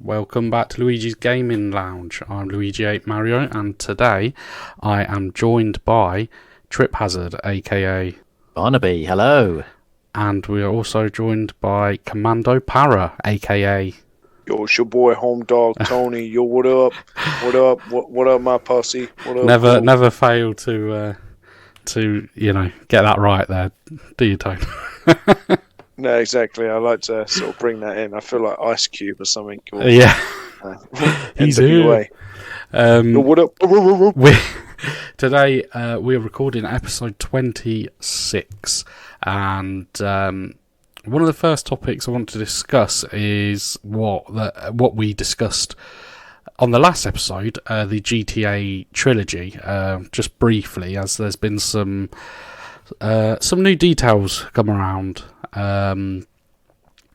welcome back to Luigi's Gaming Lounge. I'm Luigi8Mario, and today I am joined by Trip Hazard, aka Barnaby. Hello. And we are also joined by Commando Para, aka Yo, it's your boy Home Dog Tony. Yo, what up? What up? What up, my posse? What up? Never fail to get that right there, do you, Tony? No, exactly. I like to sort of bring that in. I feel like Ice Cube or something. Or, Yeah. He's NWA. Yo, what up? Today we are recording episode 26, and one of the first topics I want to discuss is what we discussed on the last episode, the GTA Trilogy, just briefly, as there's been some new details come around.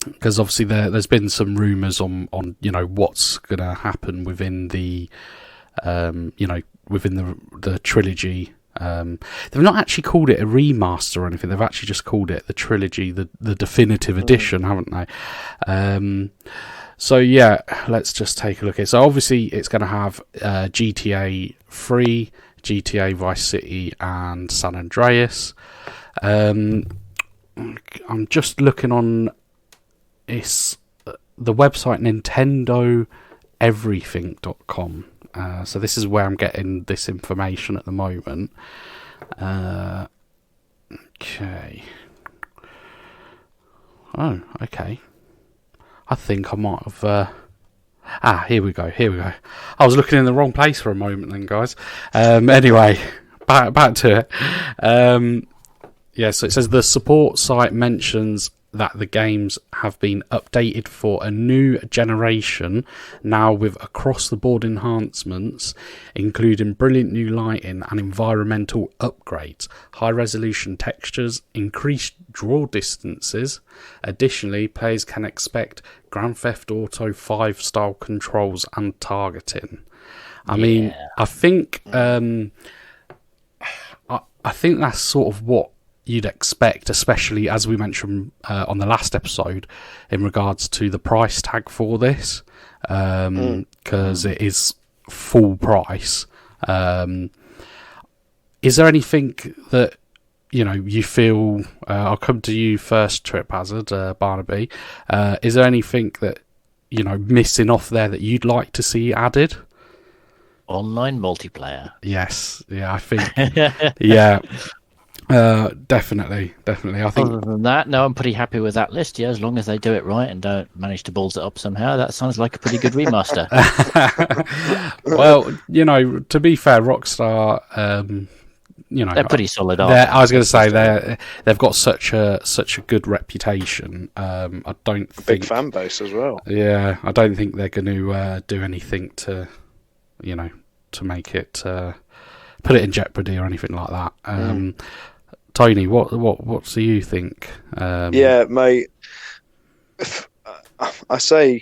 Because obviously there's been some rumours on what's going to happen within the the trilogy. They've not actually called it a remaster or anything. They've actually just called it the trilogy, the definitive edition, haven't they? So yeah, let's just take a look at it. So obviously it's going to have GTA 3, GTA Vice City, and San Andreas. I'm just looking on the website nintendoeverything.com. So this is where I'm getting this information at the moment. Okay. Oh, okay. I think I might have... here we go. I was looking in the wrong place for a moment then, guys. Anyway, back to it. So it says the support site mentions that the games have been updated for a new generation, now with across-the-board enhancements, including brilliant new lighting and environmental upgrades, high-resolution textures, increased draw distances. Additionally, players can expect Grand Theft Auto 5 style controls and targeting. I mean, I think that's sort of what you'd expect, especially as we mentioned on the last episode in regards to the price tag for this, because it is full price. Is there anything that you feel? I'll come to you first, Trip Hazard, Barnaby. Is there anything that missing off there that you'd like to see added? Online multiplayer. Yes, yeah, I think, yeah. Definitely. I think. Other than that, no, I'm pretty happy with that list. Yeah, as long as they do it right and don't manage to balls it up somehow, that sounds like a pretty good remaster. Well, to be fair, Rockstar, they're pretty solid. I was going to say they've got such a good reputation. I don't think big fan base as well. Yeah, I don't think they're going to do anything to make it put it in jeopardy or anything like that. Tony, what do you think? Yeah, mate. I say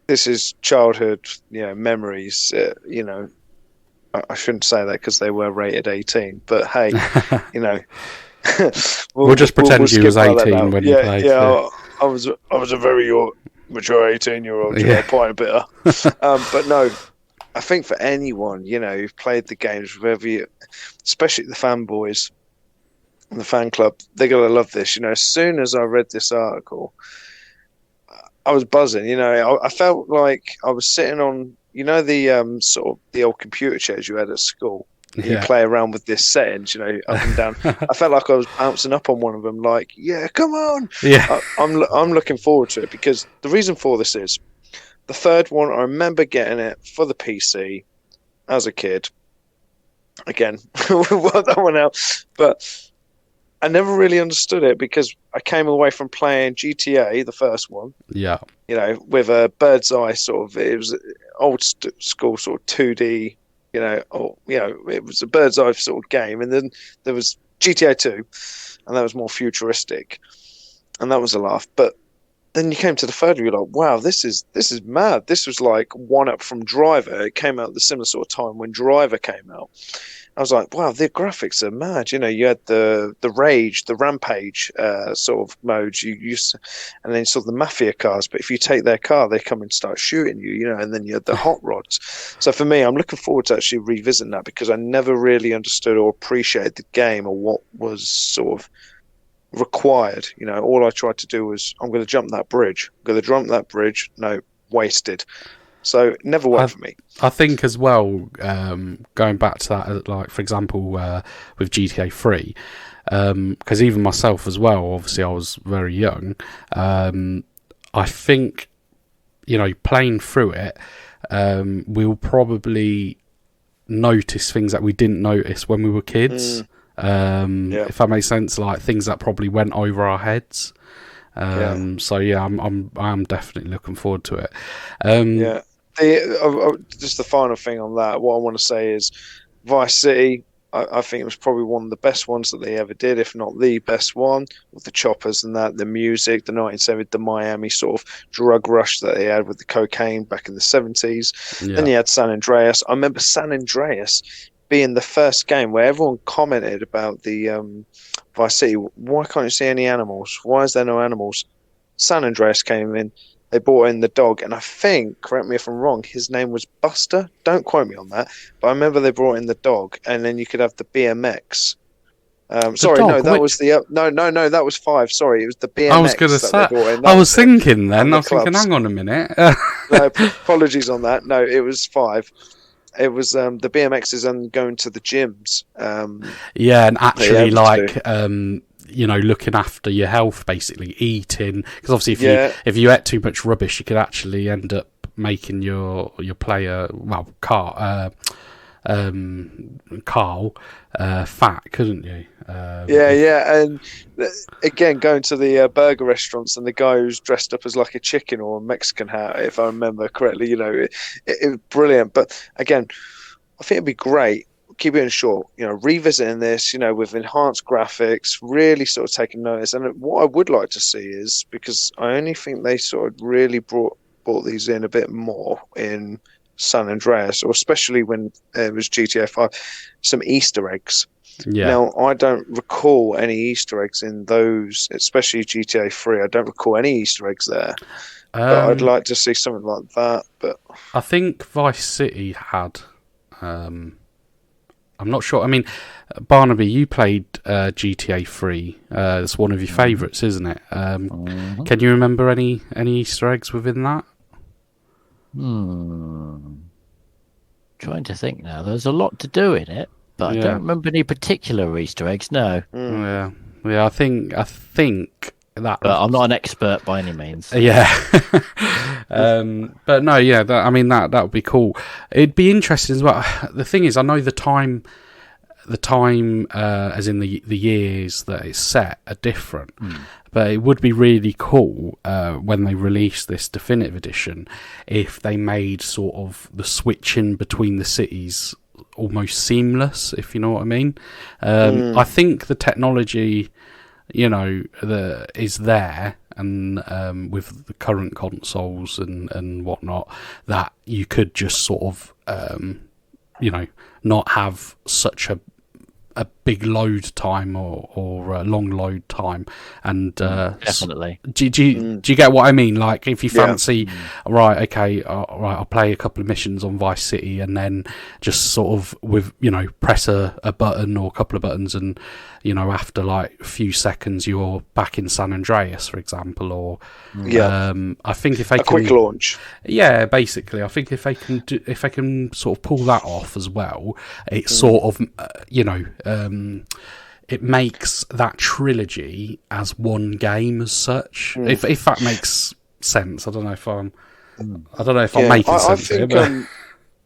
this is childhood, memories. I shouldn't say that because they were rated 18. But hey, we'll just pretend you was 18 when you played. Yeah, I was a very mature 18-year-old. Quite a bitter. But no, I think for anyone who've played the games, especially the fanboys. And the fan club, they're going to love this. As soon as I read this article, I was buzzing. I felt like I was sitting on, the sort of the old computer chairs you had at school. Yeah. You play around with this settings, up and down. I felt like I was bouncing up on one of them, like, yeah, come on. Yeah. I'm looking forward to it because the reason for this is the third one. I remember getting it for the PC as a kid. Again, work that one out, but I never really understood it because I came away from playing GTA, the first one. Yeah. With a bird's eye sort of, it was old school sort of 2D, it was a bird's eye sort of game. And then there was GTA 2, and that was more futuristic. And that was a laugh. But then you came to the third one, you're like, wow, this is mad. This was like one up from Driver. It came out at the similar sort of time when Driver came out. I was like, wow, the graphics are mad. You know, you had the rage, the rampage sort of modes. You used, and then sort of the mafia cars. But if you take their car, they come and start shooting you. You know, and then you had the hot rods. So for me, I'm looking forward to actually revisiting that because I never really understood or appreciated the game or what was sort of required. You know, all I tried to do was, I'm going to jump that bridge. I'm going to jump that bridge. No, wasted. So never worked for me. I think as well, going back to that, like for example, with GTA 3, because even myself as well, obviously I was very young. I think, you know, playing through it, we'll probably notice things that we didn't notice when we were kids. If that makes sense, like things that probably went over our heads. So yeah, I'm definitely looking forward to it. Just the final thing on that, what I want to say is Vice City, I think it was probably one of the best ones that they ever did, if not the best one, with the choppers and that, the music, the 1970s, the Miami sort of drug rush that they had with the cocaine back in the 70s. Then you had San Andreas. I remember San Andreas being the first game where everyone commented about the Vice City. Why can't you see any animals? Why is there no animals? San Andreas came in. They brought in the dog, and I think, correct me if I'm wrong, his name was Buster. Don't quote me on that, but I remember they brought in the dog, and then you could have the BMX. Sorry, dog, no, that was the no, that was 5. Sorry, it was the BMX. I was going to say. I was thinking then. I was thinking, hang on a minute. No, apologies on that. No, it was 5. It was the BMXs and going to the gyms. Yeah, and actually, like. You know, looking after your health, basically eating, because obviously if you ate too much rubbish, you could actually end up making your player, well, Carl, fat, couldn't you? And again, going to the burger restaurants and the guy who's dressed up as like a chicken or a Mexican hat, if I remember correctly, you know, it was brilliant. But again, I think it'd be great. Keep it in short, you know, revisiting this, you know, with enhanced graphics, really sort of taking notice. And what I would like to see is, because I only think they sort of really brought these in a bit more in San Andreas, or especially when it was GTA 5, some Easter eggs. Yeah. Now, I don't recall any Easter eggs in those, especially GTA 3. I don't recall any Easter eggs there. But I'd like to see something like that. But I think Vice City had... I'm not sure. I mean, Barnaby, you played GTA 3. It's one of your favourites, isn't it? Can you remember any Easter eggs within that? Trying to think now. There's a lot to do in it, but I don't remember any particular Easter eggs. No. Yeah. I think that. But I'm not an expert by any means. Yeah. But no, yeah. That would be cool. It'd be interesting as well. The thing is, I know the time, as in the years that it's set, are different. But it would be really cool when they release this definitive edition if they made sort of the switching between the cities almost seamless, if you know what I mean. I think the technology, you know, is there, and with the current consoles and whatnot, that you could just sort of, you know, not have such a big load time or a long load time, and definitely. Do you get what I mean? Like, if you fancy, right, okay, right, I'll play a couple of missions on Vice City, and then just sort of with, you know, press a button or a couple of buttons, and, you know, after like a few seconds you're back in San Andreas, for example, or I think if they can, quick launch, basically, I think if they can sort of pull that off as well, it's sort of you know, it makes that trilogy as one game as such. If that makes sense, I don't know if I'm making sense here. But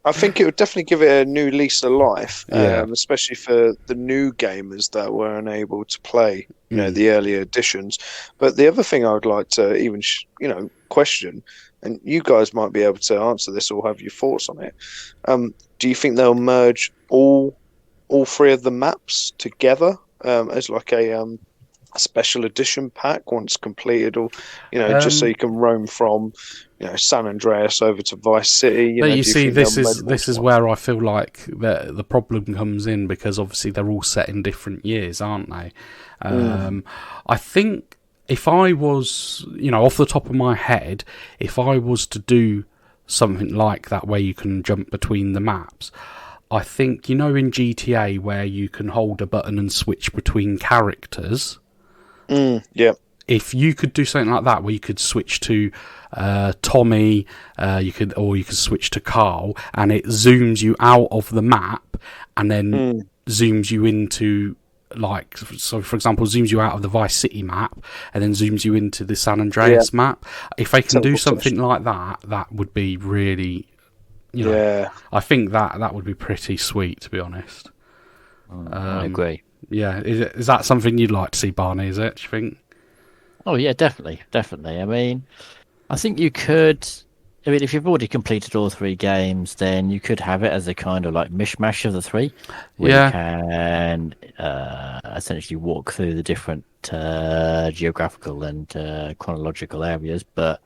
I think it would definitely give it a new lease of life, especially for the new gamers that were unable to play, you know, the earlier editions. But the other thing I would like to even, you know, question, and you guys might be able to answer this or have your thoughts on it. Do you think they'll merge all 3 of the maps together as like a a special edition pack once completed, or just so Um, you can roam from San Andreas over to Vice City? But Do you you see, think this is where I feel like the problem comes in, because obviously they're all set in different years, aren't they? I think if I was, off the top of my head, if I was to do something like that where you can jump between the maps, I think, in GTA where you can hold a button and switch between characters. Yeah. If you could do something like that, where you could switch to Tommy, you could switch to Carl, and it zooms you out of the map, and then zooms you into, like, so for example, zooms you out of the Vice City map, and then zooms you into the San Andreas map. If they can do something like that, that would be really, I think that would be pretty sweet, to be honest. I agree. Yeah, is that something you'd like to see, Barney? Is it? Do you think? Oh yeah, definitely. I mean, I think you could. I mean, if you've already completed all three games, then you could have it as a kind of like mishmash of the three, where you can essentially walk through the different geographical and chronological areas. But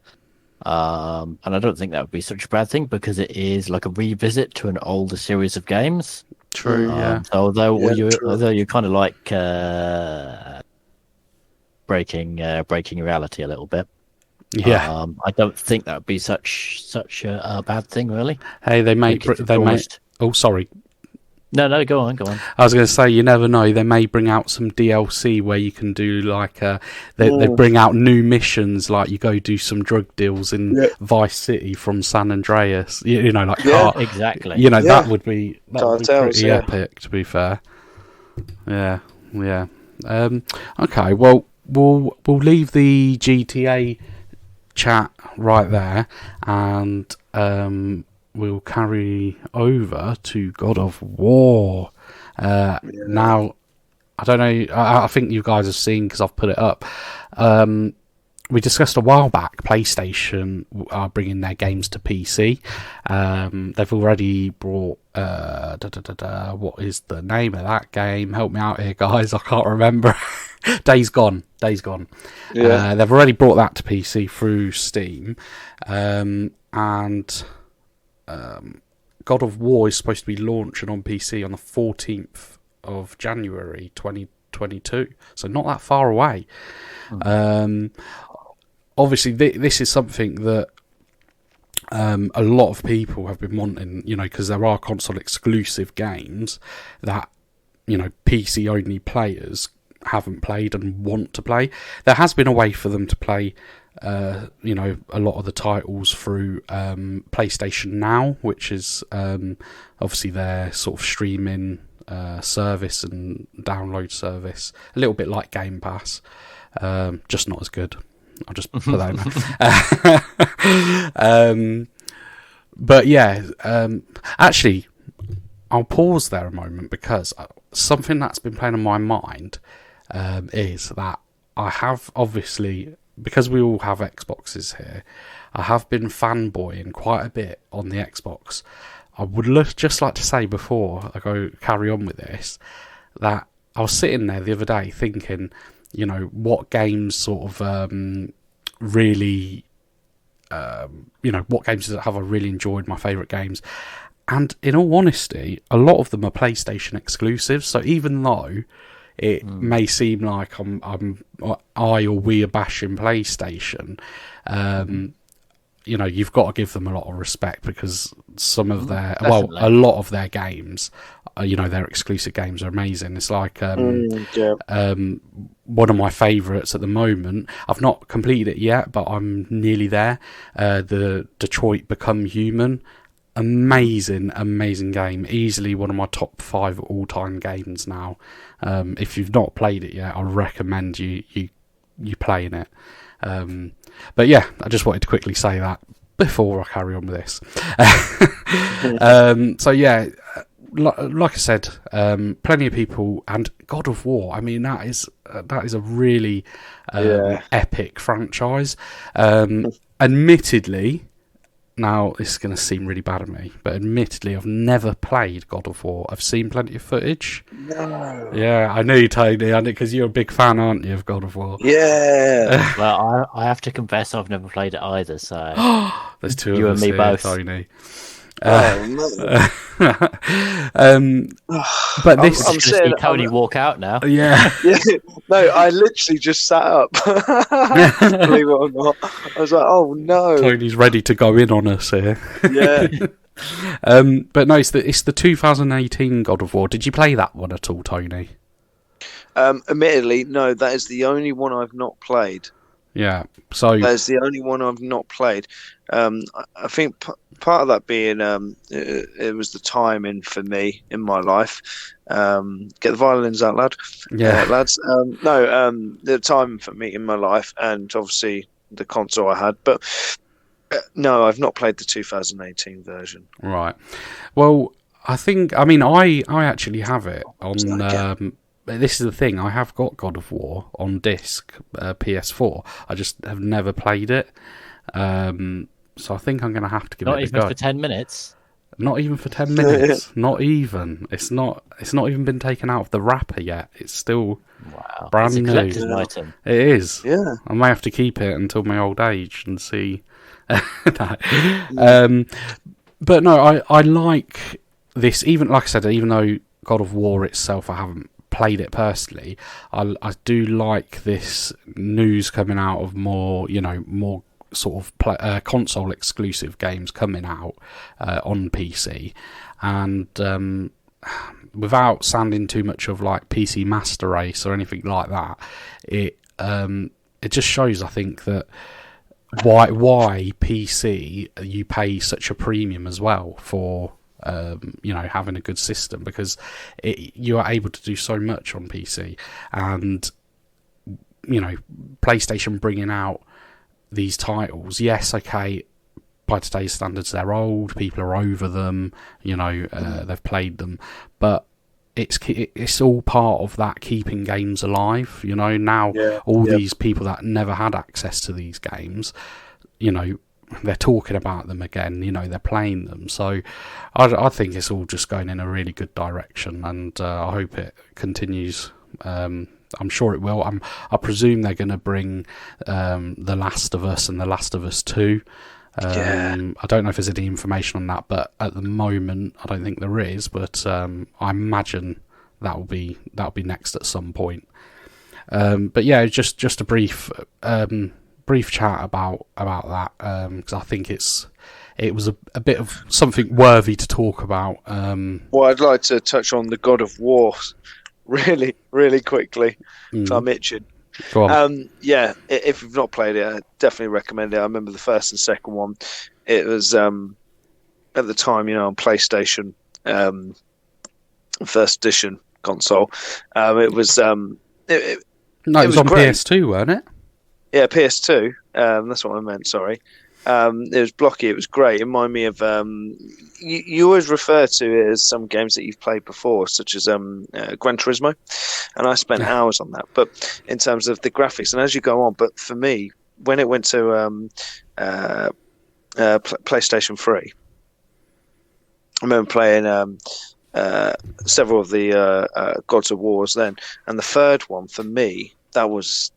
and I don't think that would be such a bad thing, because it is like a revisit to an older series of games. True. Yeah. So although true. you're kind of like breaking reality a little bit. Yeah. I don't think that would be such a bad thing, really. Hey, they may. Oh, sorry. No, go on. I was going to say, you never know. They may bring out some DLC where you can do like they bring out new missions, like you go do some drug deals in Vice City from San Andreas. Exactly. That would be pretty yeah. epic. To be fair. Yeah. Okay. Well, we'll leave the GTA chat right there, and we'll carry over to God of War. Now, I don't know, I think you guys have seen, because I've put it up. We discussed a while back, PlayStation are bringing their games to PC. They've already brought what is the name of that game? Help me out here, guys. I can't remember. Days Gone. Yeah. They've already brought that to PC through Steam. And God of War is supposed to be launching on PC on the 14th of January 2022. So not that far away. Obviously, this is something that a lot of people have been wanting, because there are console exclusive games that, PC only players haven't played and want to play. There has been a way for them to play, a lot of the titles through PlayStation Now, which is obviously their sort of streaming service and download service, a little bit like Game Pass, just not as good. I'll just put that in. But yeah, actually, I'll pause there a moment, because something that's been playing on my mind is that I have, obviously, because we all have Xboxes here, I have been fanboying quite a bit on the Xbox. I would just like to say, before I carry on with this, that I was sitting there the other day thinking, what games sort of really, what games have I really enjoyed, my favourite games. And in all honesty, a lot of them are PlayStation exclusives. So even though it may seem like we are bashing PlayStation, you've got to give them a lot of respect, because some of their, a lot of their games, their exclusive games are amazing. It's like one of my favourites at the moment. I've not completed it yet, but I'm nearly there. The Detroit Become Human. Amazing game. Easily one of my top 5 all-time games now. If you've not played it yet, I recommend you playing it. But yeah, I just wanted to quickly say that before I carry on with this. So yeah, like I said, plenty of people, and God of War, I mean, that is a really epic franchise. Admittedly, Now, this is going to seem really bad of me, but admittedly, I've never played God of War. I've seen plenty of footage. No. Yeah, I know you, Tony, because you're a big fan, aren't you, of God of War? Yeah. Well, I have to confess I've never played it either, so There's two you of and us me here, both. Tony. Oh no. But this, We're just going to see Tony walk out now. yeah. Yeah, no, I literally just sat up. Believe it or not, I was like, "Oh no!" Tony's ready to go in on us here. Yeah, But no, it's the 2018 God of War. Did you play that one at all, Tony? admittedly, no. That is the only one I've not played. Yeah. So That is the only one I've not played. I think part of that being it was the timing for me in my life. Get the violins out, lads. The timing for me in my life, and obviously the console I had. But no, I've not played the 2018 version. right. Well, I mean, I actually have it on. This is the thing. I have got God of War on disc, PS4. I just have never played it. So I think I'm going to have to give it a go. Not even for 10 minutes. Not even for 10 minutes. Not even. It's not even been taken out of the wrapper yet. It's still brand It's a new. collector's item. It is. Yeah. I may have to keep it until my old age and see. No. But no, I like this. Even like I said, even though God of War itself, I haven't played it personally. I do like this news coming out of more sort of console exclusive games coming out on PC, and without sounding too much of like PC Master Race or anything like that, it just shows, I think, that why PC you pay such a premium as well for having a good system, because you are able to do so much on PC, and PlayStation bringing out these titles, yes, okay, by today's standards they're old, people are over them, they've played them, but it's all part of that keeping games alive. Now these people that never had access to these games, they're talking about them again, they're playing them. So I think it's all just going in a really good direction, and I hope it continues. I'm sure it will. I presume they're going to bring The Last of Us and The Last of Us 2. I don't know if there's any information on that, but at the moment I don't think there is, but I imagine that'll be next at some point. But yeah, just a brief chat about that, because I think it was a bit of something worthy to talk about. Well, I'd like to touch on the God of War really, really quickly. So I'm itching. Go on. If you've not played it, I definitely recommend it. I remember the first and second one. It was at the time, on PlayStation, first edition console. It was no, it was on great. PS2, weren't it? Yeah, PS2. That's what I meant. Sorry. It was blocky. It was great. It reminded me of you always refer to it as some games that you've played before, such as Gran Turismo, and I spent hours on that. But in terms of the graphics, and as you go on, but for me, when it went to PlayStation 3, I remember playing several of the Gods of Wars then, and the third one for me, that was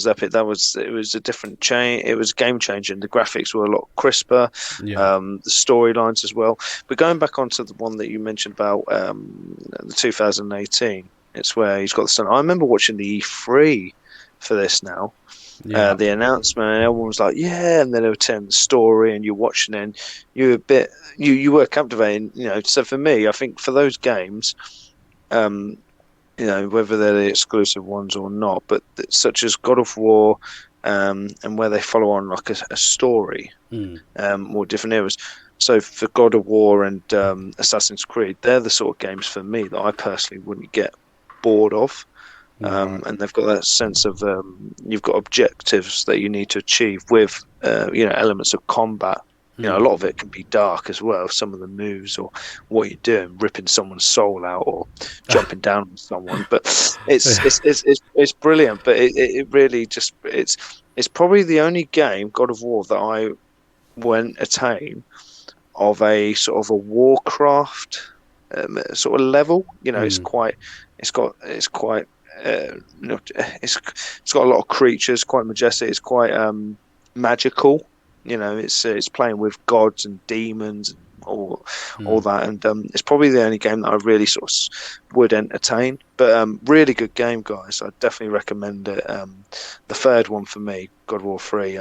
epic. It was a different change. It was game changing. The graphics were a lot crisper. The storylines as well. But going back onto the one that you mentioned about the 2018, it's where he's got the son. I remember watching the E3 for this now. The announcement, and everyone was like, "Yeah," and then they were telling the story, and you're watching, and you were captivating. So for me, I think for those games, whether they're the exclusive ones or not, but such as God of War, and where they follow on like a story, or different eras. So for God of War and Assassin's Creed, they're the sort of games for me that I personally wouldn't get bored of. And they've got that sense of you've got objectives that you need to achieve with elements of combat. A lot of it can be dark as well. Some of the moves or what you're doing, ripping someone's soul out or jumping down on someone. But it's brilliant. But it really just it's probably the only game, God of War, that I will entertain of a sort of a Warcraft sort of level. You know, it's quite it's got a lot of creatures, quite majestic. It's quite magical. You know, it's playing with gods and demons and all that, and it's probably the only game that I really sort of would entertain. But really good game, guys. I definitely recommend it. The third one for me, God of War 3,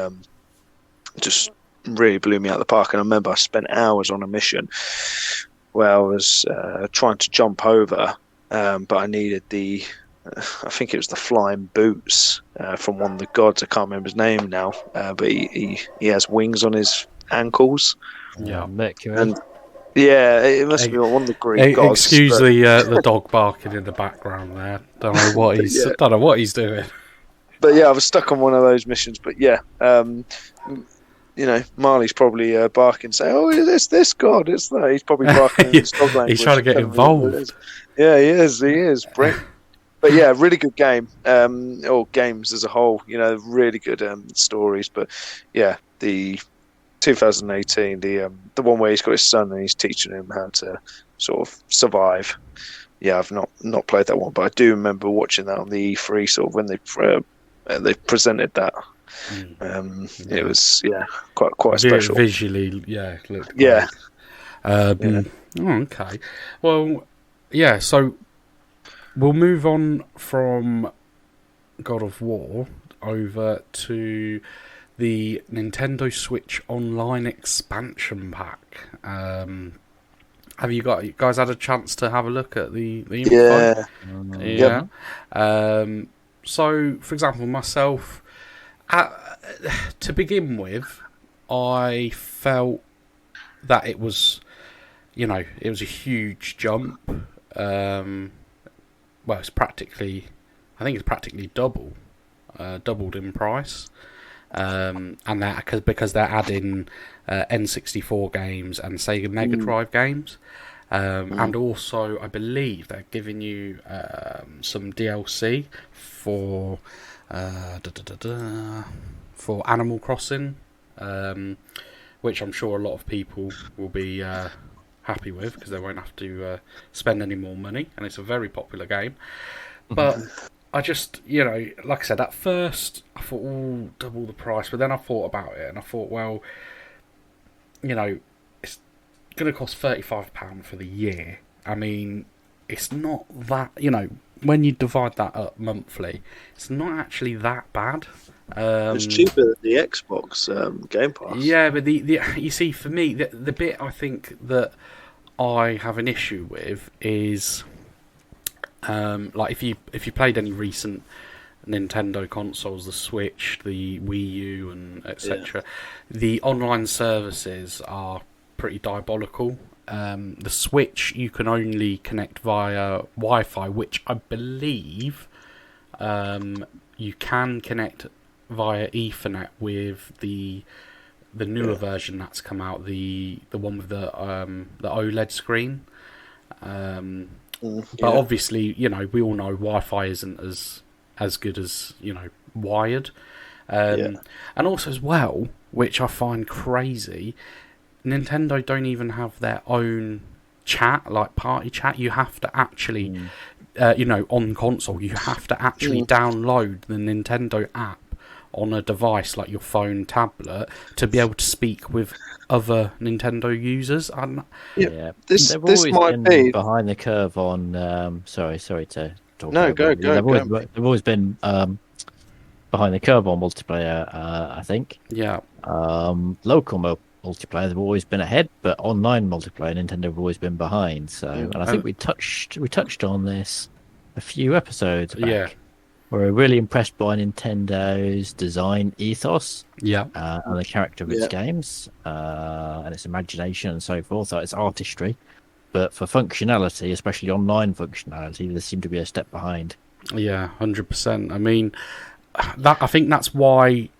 just really blew me out of the park. And I remember I spent hours on a mission where I was trying to jump over, but I needed I think it was the flying boots from one of the gods. I can't remember his name now, but he has wings on his ankles. Yeah, Mercury. And yeah, it must be one of the Greek gods. Excuse the dog barking in the background there. Don't know what he's doing. But yeah, I was stuck on one of those missions. But yeah, you know, Marley's probably barking, saying, "Oh, it's this god, it's that." He's probably barking in his dog language. He's trying to get involved. Yeah, he is. But yeah, really good game. Or games as a whole, you know, really good stories. But yeah, the 2018, the one where he's got his son and he's teaching him how to sort of survive. Yeah, I've not played that one, but I do remember watching that on the E3 sort of when they presented that. It was quite special. Visually, yeah, looked great. Yeah. Okay. Well, yeah. So we'll move on from God of War over to the Nintendo Switch Online expansion pack. Have you guys had a chance to have a look at the info? Yeah. Yeah. So, for example, myself, to begin with, I felt that it was a huge jump. Well, I think it's practically doubled in price. And that because they're adding N64 games and Sega Mega Drive games, and also I believe they're giving you some DLC for Animal Crossing, which I'm sure a lot of people will be happy with because they won't have to spend any more money, and it's a very popular game. But I just, like I said, at first I thought, oh, double the price, but then I thought about it and I thought, well, it's going to cost £35 for the year. I mean, it's not that, when you divide that up monthly, it's not actually that bad. It's cheaper than the Xbox Game Pass. Yeah, but you see, for me, the bit I think that I have an issue with is... like if you played any recent Nintendo consoles, the Switch, the Wii U, and etc., the online services are pretty diabolical. The Switch you can only connect via Wi-Fi, which I believe you can connect via Ethernet with the newer version that's come out, the one with the OLED screen. But obviously, we all know Wi-Fi isn't as good as, wired. And also as well, which I find crazy, Nintendo don't even have their own chat, like party chat. You have to actually, on console, you have to actually download the Nintendo app on a device like your phone, tablet, to be able to speak with other Nintendo users. This always might been be behind the curve on. Sorry to talk. No, go. They've always been behind the curve on multiplayer. I think. Yeah. Local multiplayer, they've always been ahead, but online multiplayer, Nintendo have always been behind. So, and I think we touched on this a few episodes back. Yeah. We're really impressed by Nintendo's design ethos, and the character of its games, and its imagination and so forth. So its artistry, but for functionality, especially online functionality, they seem to be a step behind. Yeah, 100%. I mean, I think that's why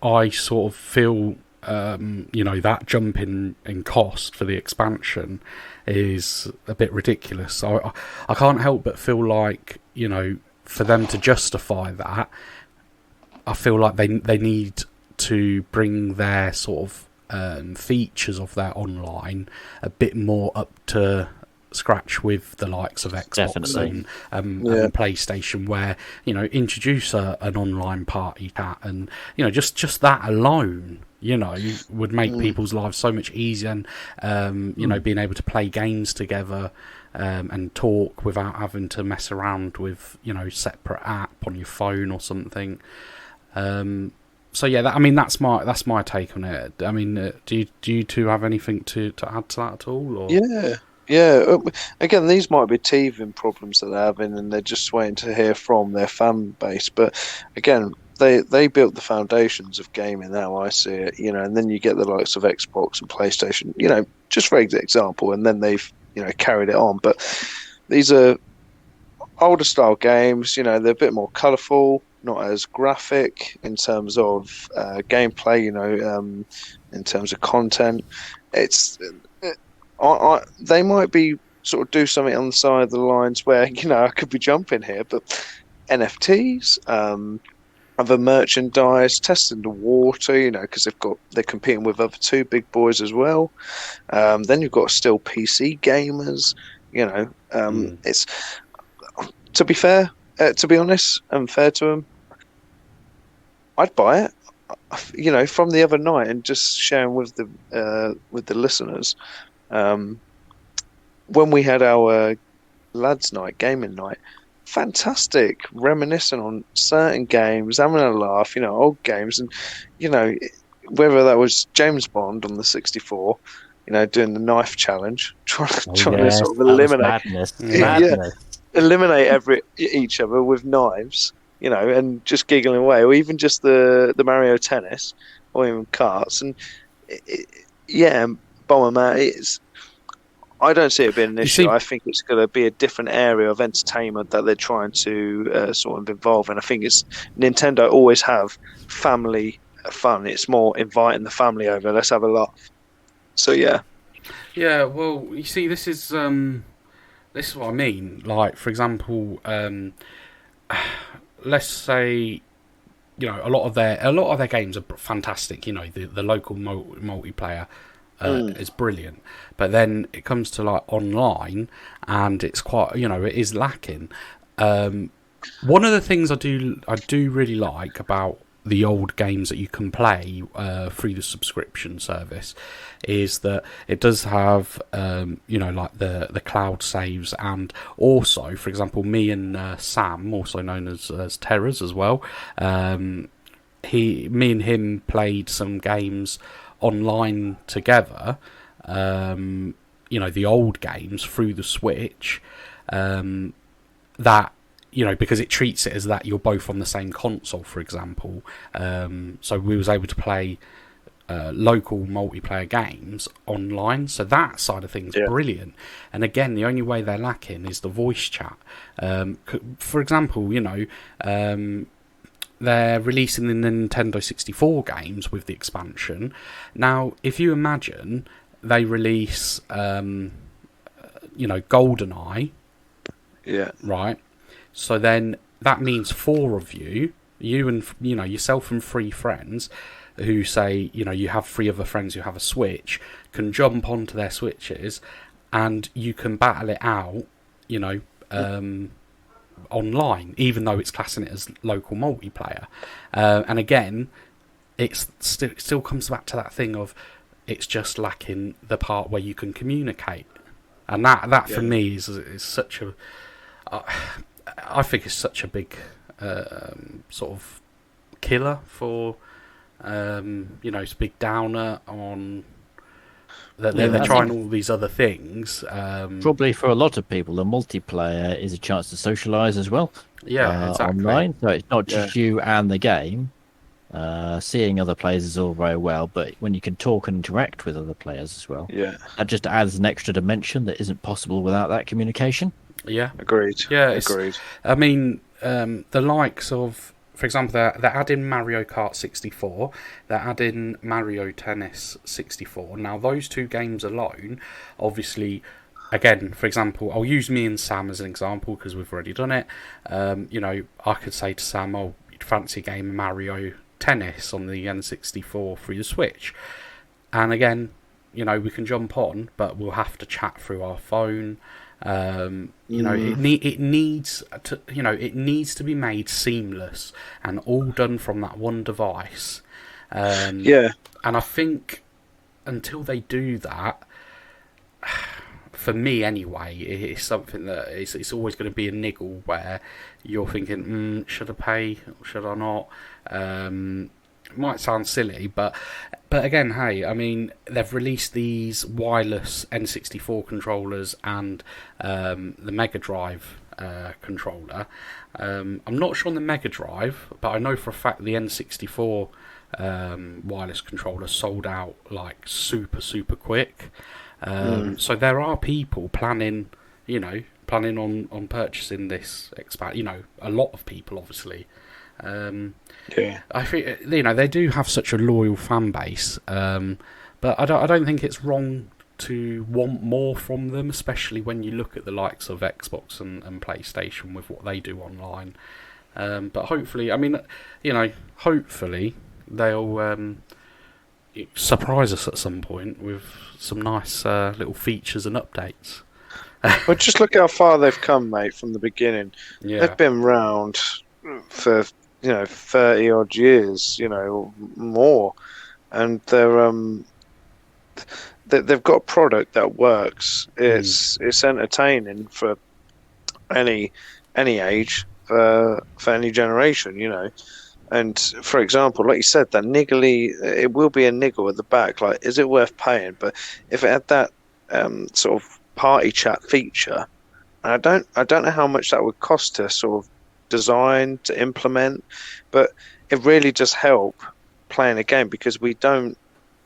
I sort of feel, that jump in cost for the expansion is a bit ridiculous. I can't help but feel like, for them to justify that, I feel like they need to bring their sort of features of their online a bit more up to scratch with the likes of Xbox and PlayStation, where introduce an online party chat, and just that alone would make people's lives so much easier, and being able to play games together and talk without having to mess around with separate app on your phone or something. So yeah, that's my take on it. I mean, do you two have anything to add to that at all? Or? Yeah. Again, these might be teething problems that they're having, and they're just waiting to hear from their fan base. But again, they built the foundations of gaming. Now I see it, and then you get the likes of Xbox and PlayStation. Just for example, and then they've carried it on. But these are older style games. They're a bit more colourful, not as graphic in terms of gameplay. In terms of content, they might be sort of do something on the side of the lines where I could be jumping here, but NFTs, other merchandise, testing the water, because they're competing with other two big boys as well. Then you've got still PC gamers. It's, to be fair, to be honest and fair to them, I'd buy it. From the other night, and just sharing with the listeners. When we had our lads' night, gaming night, fantastic, reminiscing on certain games, having a laugh, old games, and whether that was James Bond on the 64, doing the knife challenge, trying to sort of eliminate eliminate each other with knives, and just giggling away, or even just the Mario Tennis, or even karts, and Bomberman. I don't see it being an issue. I think it's going to be a different area of entertainment that they're trying to sort of involve in. I think Nintendo always have family fun. It's more inviting the family over. Let's have a laugh. So yeah. Yeah. Well, you see, this is what I mean. Like, for example, let's say a lot of their games are fantastic. The local multiplayer. Is brilliant, but then it comes to like online, and it's quite it is lacking. One of the things I do really like about the old games that you can play through the subscription service is that it does have like the cloud saves, and also, for example, me and Sam, also known as Terrors as well, me and him played some games online together, the old games through the Switch, that because it treats it as that you're both on the same console, for example. So we was able to play local multiplayer games online, so that side of things brilliant. And again, the only way they're lacking is the voice chat. For example, they're releasing the Nintendo 64 games with the expansion. Now, if you imagine they release, GoldenEye, right? So then that means 4 of you and yourself and 3 friends, who say you have 3 other friends who have a Switch, can jump onto their Switches, and you can battle it out, online, even though it's classing it as local multiplayer. And again, it still comes back to that thing of it's just lacking the part where you can communicate, and that for me is such a I think it's such a big sort of killer for it's a big downer on they're trying all these other things. Probably for a lot of people, the multiplayer is a chance to socialise as well. Yeah, exactly. Online, so it's not just you and the game. Seeing other players is all very well, but when you can talk and interact with other players as well, that just adds an extra dimension that isn't possible without that communication. Yeah, agreed. Yeah, agreed. I mean, the likes of, for example, they're adding Mario Kart 64, they're adding Mario Tennis 64. Now, those 2 games alone, obviously, again, for example, I'll use me and Sam as an example because we've already done it. I could say to Sam, you'd fancy a game of Mario Tennis on the N64 through the Switch. And again, we can jump on, but we'll have to chat through our phone. It needs to be made seamless and all done from that one device. Yeah. And I think until they do that, for me anyway, it's something that it's always going to be a niggle where you're thinking, should I pay or should I not? It might sound silly, but again, hey, I mean, they've released these wireless N64 controllers and the Mega Drive controller. I'm not sure on the Mega Drive, but I know for a fact the N64 wireless controller sold out like super quick. So there are people planning on purchasing this expand. A lot of people, obviously. I think they do have such a loyal fan base, but I don't think it's wrong to want more from them, especially when you look at the likes of Xbox and PlayStation with what they do online. But hopefully, hopefully they'll surprise us at some point with some nice little features and updates. Well, just look how far they've come, mate, from the beginning. Yeah. They've been round for 30 odd years, or more, and they've got a product that works. It's entertaining for any age, for any generation, And for example, like you said, that niggly, it will be a niggle at the back. Like, is it worth paying? But if it had that sort of party chat feature, I don't know how much that would cost to sort of design, to implement, but it really does help playing a game, because we don't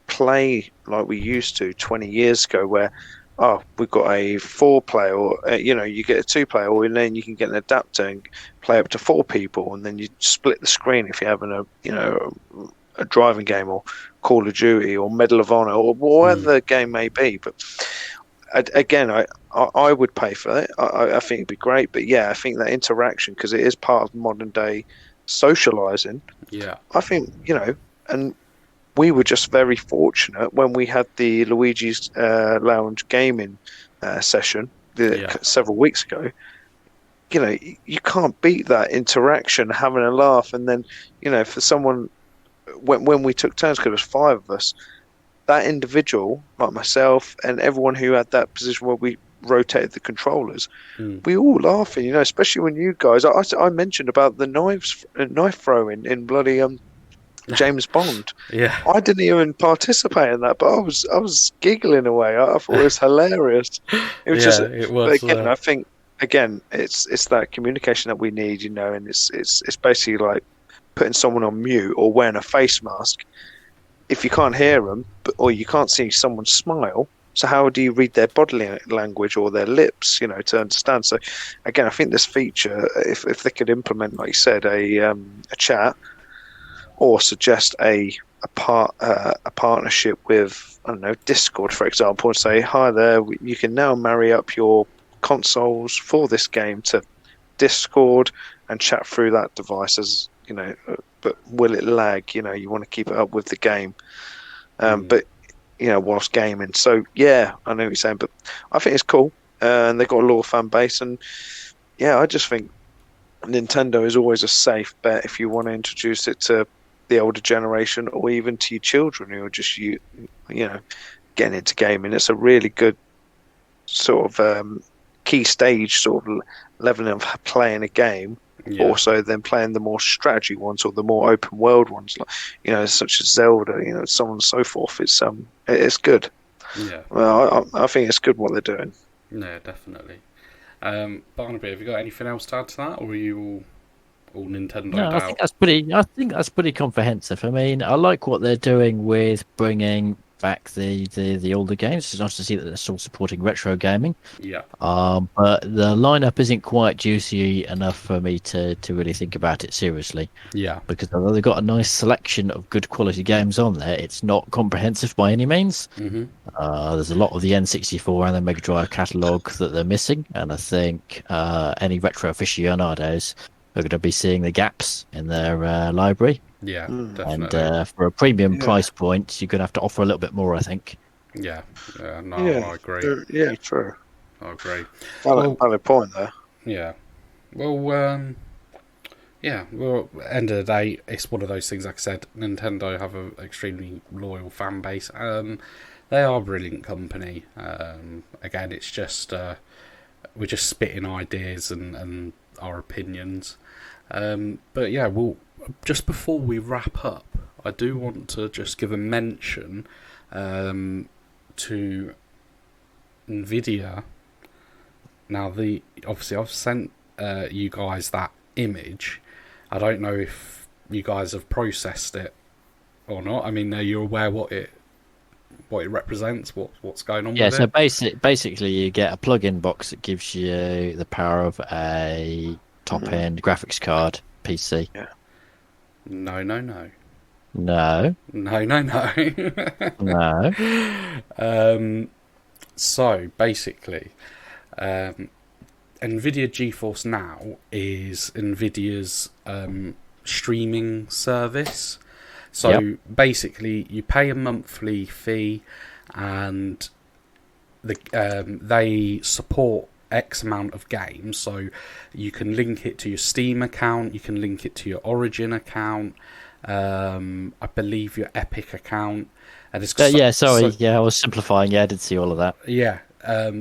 play like we used to 20 years ago, where we've got a 4-player, or you get a 2-player, or then you can get an adapter and play up to 4 people, and then you split the screen if you're having a driving game, or Call of Duty, or Medal of Honor, or whatever the game may be. But again, I would pay for it. I think it'd be great. But yeah, I think that interaction, because it is part of modern day socializing. Yeah, I think and we were just very fortunate when we had the Luigi's Lounge gaming session several weeks ago. You can't beat that interaction, having a laugh, and then for someone, when we took turns, because there was 5 of us, that individual, like myself and everyone who had that position where we rotated the controllers, we all laughing, especially when you guys, I mentioned about the knife throwing in bloody James Bond. Yeah, I didn't even participate in that, but I was giggling away. I thought it was hilarious. It was it was. But again, I think it's that communication that we need, and it's basically like putting someone on mute or wearing a face mask. If you can't hear them, or you can't see someone smile, so how do you read their bodily language or their lips, to understand? So again, I think this feature, if they could implement, like you said, a chat, or suggest a partnership with, I don't know, Discord, for example, and say, hi there, you can now marry up your consoles for this game to Discord and chat through that device, as but will it lag? You want to keep it up with the game, but whilst gaming. So yeah, I know what you're saying, but I think it's cool, and they've got a loyal fan base, and yeah, I just think Nintendo is always a safe bet if you want to introduce it to the older generation, or even to your children who are just getting into gaming. It's a really good sort of key stage sort of level of playing a game. Yeah. Also, then playing the more strategy ones, or the more open world ones, like such as Zelda, so on and so forth. It's good. Yeah. Well, I think it's good what they're doing. Yeah, definitely. Barnaby, have you got anything else to add to that, or are you all Nintendo? No, I think that's pretty comprehensive. I mean, I like what they're doing with bringing back the older games. It's nice to see that they're still supporting retro gaming. Yeah. But the lineup isn't quite juicy enough for me to really think about it seriously. Yeah. Because although they've got a nice selection of good quality games on there, it's not comprehensive by any means. Mm-hmm. There's a lot of the N64 and the Mega Drive catalogue that they're missing, and I think any retro aficionados are going to be seeing the gaps in their library. Yeah, And definitely. for a premium price point, you're going to have to offer a little bit more, I think. Yeah, no, Yeah, I agree. yeah, true. I agree. Valid point there. Yeah. Well, well, end of the day, it's one of those things. Like I said, Nintendo have an extremely loyal fan base. They are a brilliant company. Again, it's just we're just spitting ideas and our opinions. But yeah, well, just before we wrap up, I do want to just give a mention to Nvidia. Now, obviously I've sent you guys that image. I don't know if you guys have processed it or not. I mean, are you aware what it represents? What's going on with so it? basically, you get a plug-in box that gives you the power of a top-end graphics card PC. Yeah. No. No, No. no. So basically, NVIDIA GeForce Now is NVIDIA's streaming service. So basically, you pay a monthly fee, and they support X amount of games. So you can link it to your Steam account, you can link it to your Origin account, I believe your Epic account. And it's I was simplifying. Yeah, I did see all of that. Yeah,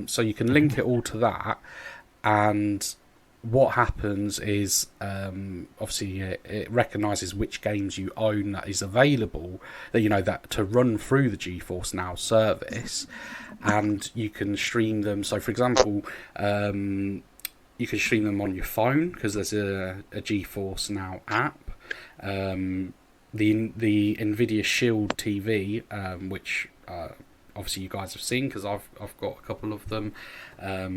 so you can link it all to that, and what happens is obviously it recognises which games you own that is available, that to run through the GeForce Now service, and you can stream them. So, for example, you can stream them on your phone because there's a GeForce Now app. The Nvidia Shield TV, which obviously you guys have seen because I've got a couple of them.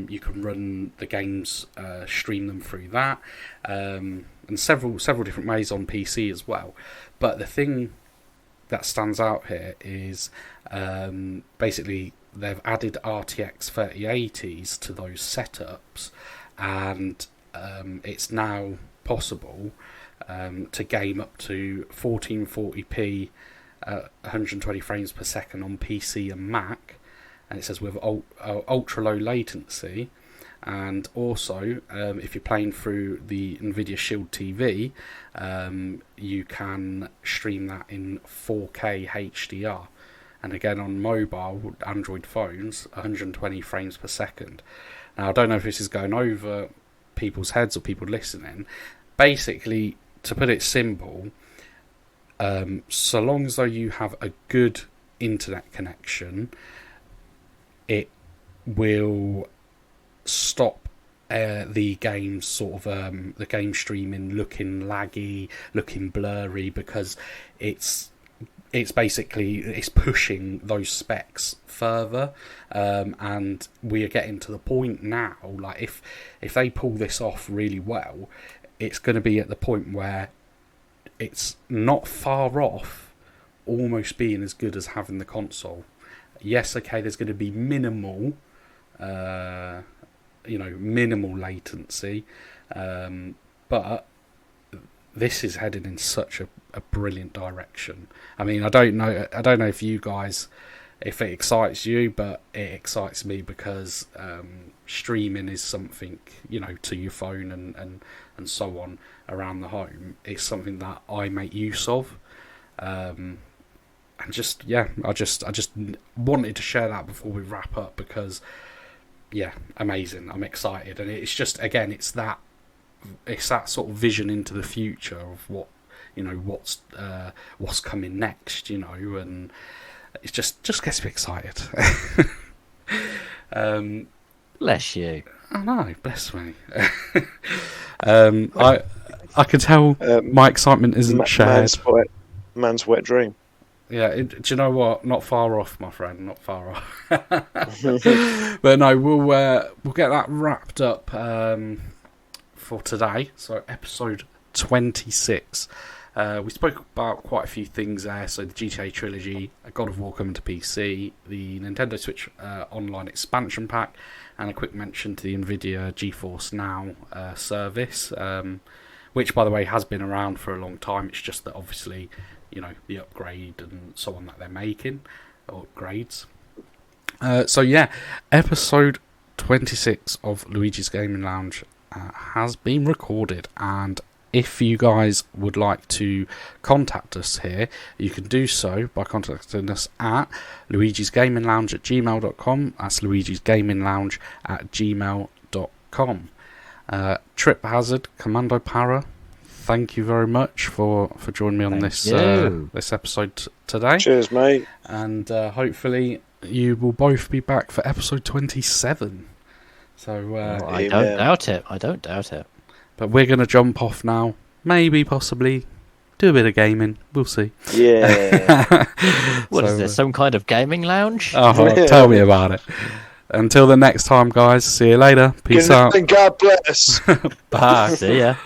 You can run the games, stream them through that, and several different ways on PC as well. But the thing that stands out here is basically they've added RTX 3080s to those setups, and it's now possible to game up to 1440p 120 frames per second on PC and Mac, and it says with ultra low latency. And also, if you're playing through the Nvidia Shield TV, you can stream that in 4K HDR. And again, on mobile Android phones, 120 frames per second. Now, I don't know if this is going over people's heads or people listening. Basically, to put it simple, so long as though you have a good internet connection, it will stop the games the game streaming looking laggy, looking blurry, because it's pushing those specs further, and we are getting to the point now, like if they pull this off really well, it's going to be at the point where it's not far off almost being as good as having the console. Yes, okay, there's going to be minimal latency, but this is headed in such a brilliant direction. I mean, I don't know if you guys, if it excites you, but it excites me because streaming is something, to your phone and so on around the home. It's something that I make use of, and I just wanted to share that before we wrap up because, yeah, amazing. I'm excited, and it's just, again, it's that sort of vision into the future of what, what's coming next, and it just gets me excited. Bless you. I know, bless me. I can tell my excitement isn't shared. Man's wet dream. Yeah, do you know what? Not far off, my friend. Not far off. But no, we'll get that wrapped up for today. So episode 26. We spoke about quite a few things there. So the GTA Trilogy, God of War coming to PC, the Nintendo Switch Online expansion pack, and a quick mention to the Nvidia GeForce Now service. which, by the way, has been around for a long time. It's just that obviously, the upgrade and so on that they're making, or upgrades. So yeah, episode 26 of Luigi's Gaming Lounge has been recorded, and if you guys would like to contact us here, you can do so by contacting us at luigisgaminglounge@gmail.com. That's luigisgaminglounge@gmail.com. Trip Hazard, Commando Para, thank you very much for joining me on this episode today. Cheers, mate. And hopefully you will both be back for episode 27. So I don't doubt it. I don't doubt it. But we're going to jump off now. Maybe, possibly, do a bit of gaming. We'll see. Yeah. What is this? Some kind of gaming lounge? Oh, tell me about it. Until the next time, guys. See you later. Peace out. God bless. Bye. See ya.